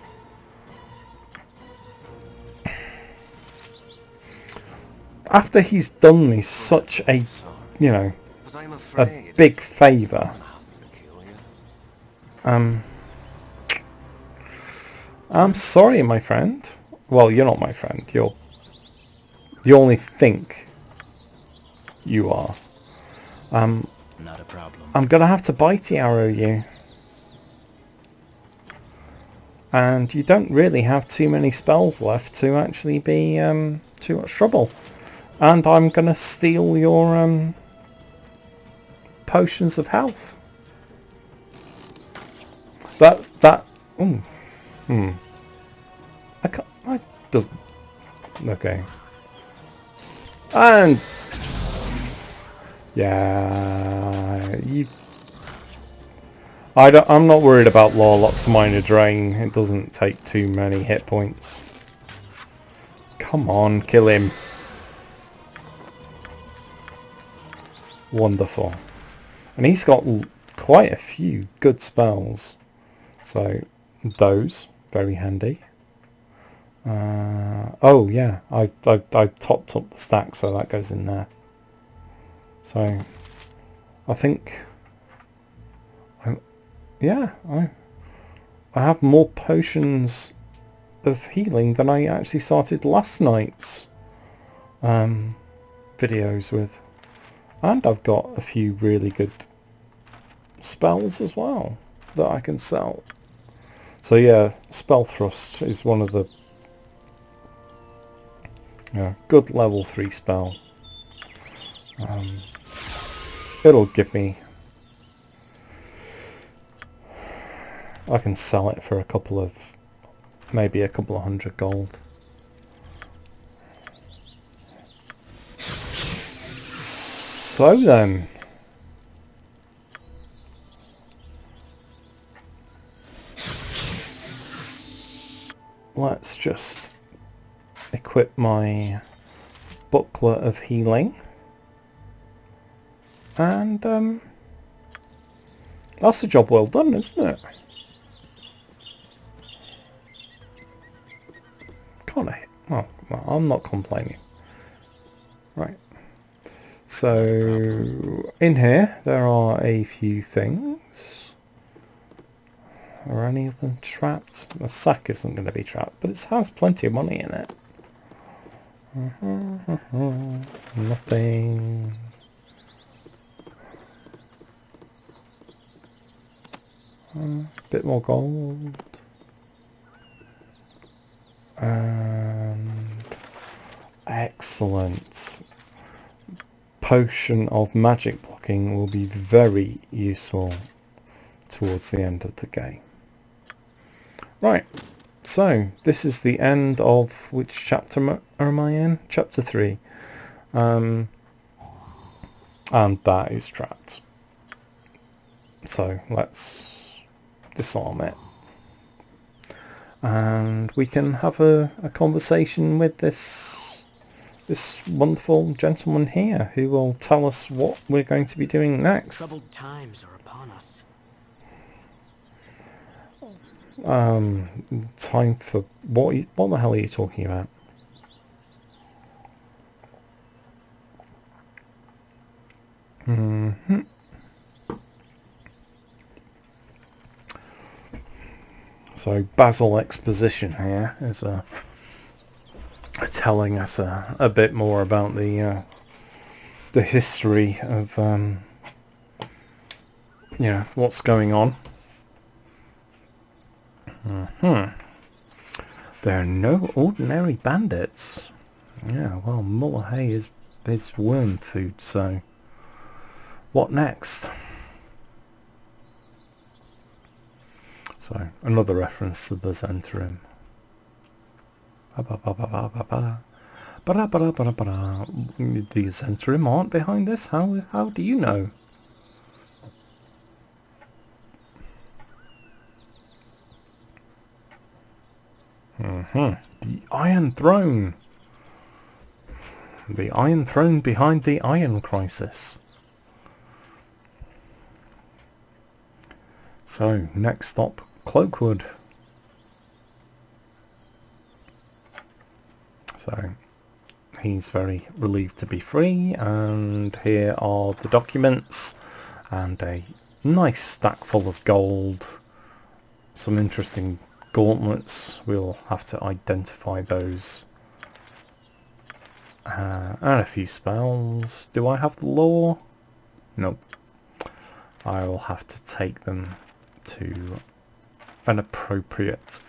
After he's done me such a, you know, But I'm a afraid big favour. I'm gonna have to kill you. I'm sorry, my friend. Well, you're not my friend. You only think you are. Not a problem. I'm gonna have to bitey arrow you. And you don't really have too many spells left to actually be too much trouble. And I'm gonna steal your potions of health. I can't. I doesn't. Okay. And yeah, you. I'm not worried about Lorlock's minor drain. It doesn't take too many hit points. Come on, kill him. Wonderful. And he's got quite a few good spells. So, those, very handy. Oh yeah, I topped up the stack, so that goes in there. So, I think... yeah, I have more potions of healing than I actually started last night's videos with. And I've got a few really good spells as well that I can sell. So yeah, Spell Thrust is one of the good level 3 spell. It'll give me... I can sell it for maybe a couple of hundred gold. So then, let's just equip my booklet of healing, and that's a job well done, isn't it? Can't I? Oh, well, I'm not complaining. Right. So, in here, there are a few things. Are any of them trapped? The sack isn't going to be trapped, but it has plenty of money in it. Nothing. Bit more gold. And excellent. Potion of magic blocking will be very useful towards the end of the game. Right, so this is the end of which chapter am I in? Chapter 3. and that is trapped. So let's disarm it, and we can have a conversation with this wonderful gentleman here, who will tell us what we're going to be doing next. Troubled times are upon us. Time for what the hell are you talking about? So Basil exposition here is telling us a bit more about the history of what's going on. There are no ordinary bandits. Yeah, well, Mullerhay is worm food, so what next? So, another reference to the Zentrum. The Zentrum aren't behind this? How do you know? The Iron Throne. The Iron Throne behind the Iron Crisis. So, next stop, Cloakwood. So, he's very relieved to be free, and here are the documents, and a nice stack full of gold, some interesting gauntlets. We'll have to identify those, and a few spells. Do I have the lore? Nope. I will have to take them to an appropriate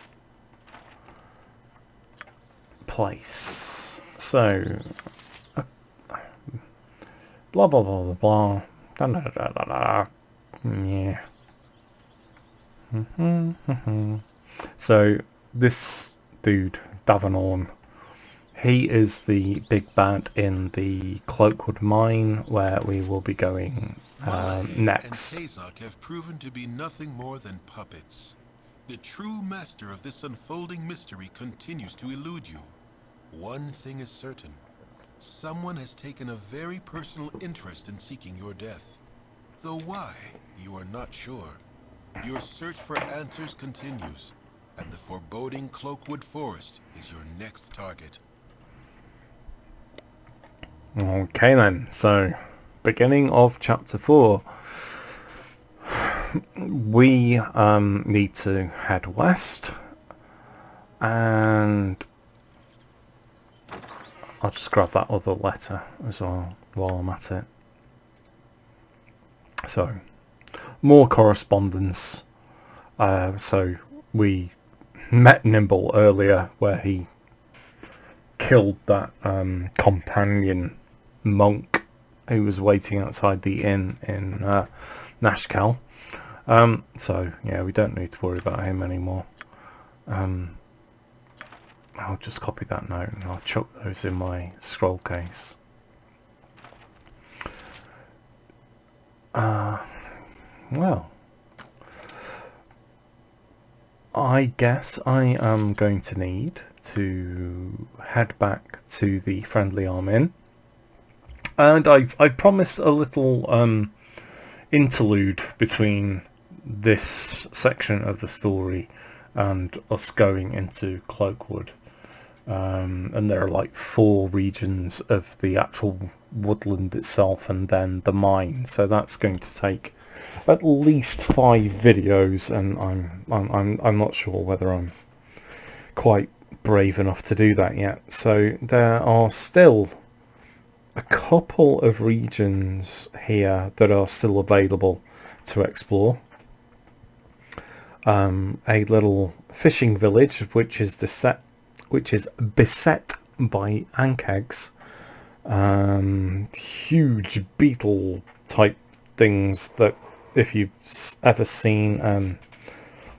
place. So, blah blah blah blah blah. Da, da, da, da, da. Yeah. So this dude, Davenorn, he is the big bad in the Cloakwood mine, where we will be going next. And Tazok have proven to be nothing more than puppets. The true master of this unfolding mystery continues to elude you. One thing is certain. Someone has taken a very personal interest in seeking your death. Though why, you are not sure. Your search for answers continues, and the foreboding Cloakwood Forest is your next target. Okay then, so beginning of chapter 4. We need to head west, and I'll just grab that other letter as well while I'm at it. So, more correspondence. So we met Nimble earlier, where he killed that companion monk who was waiting outside the inn in Nashkel. So yeah, we don't need to worry about him anymore. I'll just copy that note and I'll chuck those in my scroll case. Well, I guess I am going to need to head back to the Friendly Arm Inn, and I promised a little interlude between this section of the story and us going into Cloakwood, and there are like 4 regions of the actual woodland itself and then the mine, so that's going to take at least 5 videos, and I'm not sure whether I'm quite brave enough to do that yet. So there are still a couple of regions here that are still available to explore. A little fishing village which is beset by ankegs, huge beetle type things that, if you've ever seen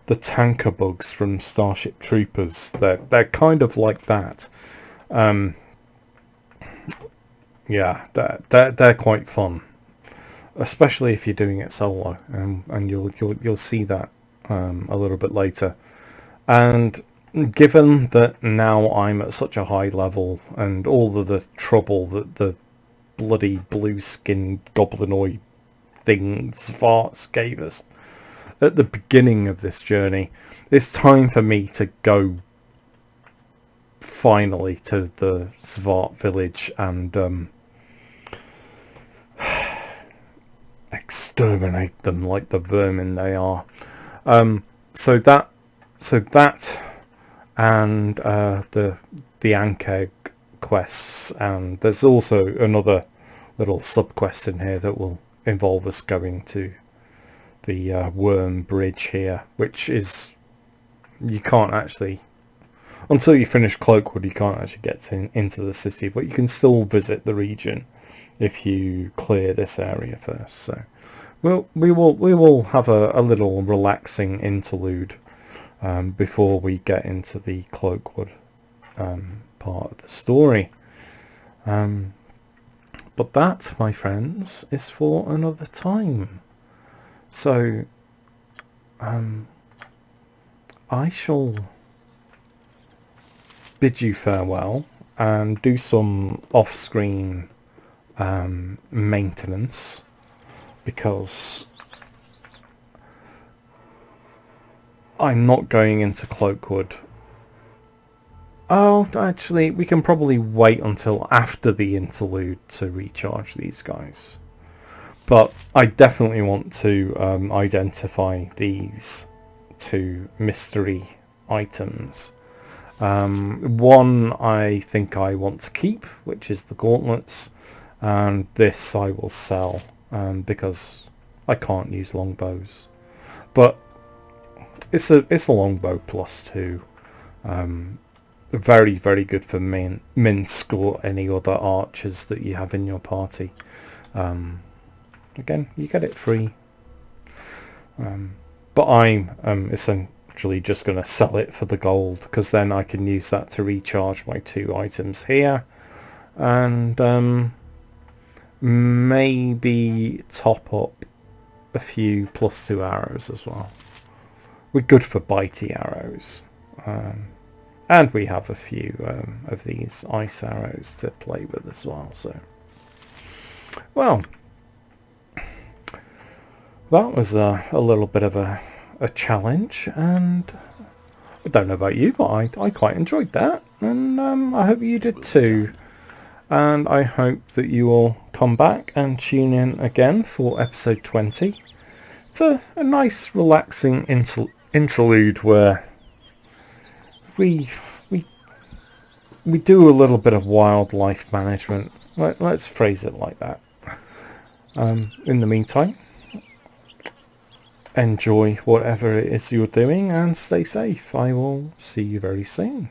the tanker bugs from Starship Troopers, they're kind of like that. Yeah, they're quite fun, especially if you're doing it solo, and you'll see that a little bit later. And given that now I'm at such a high level, and all of the trouble that the bloody blue-skinned goblinoid things farts gave us at the beginning of this journey, it's time for me to go finally to the Svart village and exterminate them like the vermin they are. So that and the Ankeg quests, and there's also another little sub quest in here that will involve us going to the Worm Bridge here, which is, you can't actually, until you finish Cloakwood, you can't actually get into the city, but you can still visit the region if you clear this area first. So we will have a little relaxing interlude before we get into the Cloakwood part of the story. But that, my friends, is for another time. So I shall bid you farewell and do some off-screen maintenance, because I'm not going into Cloakwood. Oh, actually, we can probably wait until after the interlude to recharge these guys. But I definitely want to identify these two mystery items. One I think I want to keep, which is the gauntlets, and this I will sell because I can't use longbows. But it's a longbow +2. Very, very good for Minsk or any other archers that you have in your party. Again, you get it free. But I'm essentially just going to sell it for the gold, because then I can use that to recharge my 2 items here. And maybe top up a few +2 arrows as well. We're good for bitey arrows. And we have a few of these ice arrows to play with as well. So, well, that was a little bit of a challenge, and I don't know about you, but I quite enjoyed that, and I hope you did too. And I hope that you will come back and tune in again for episode 20 for a nice relaxing interlude where we do a little bit of wildlife management. Let's phrase it like that. In the meantime, enjoy whatever it is you're doing and stay safe. I will see you very soon.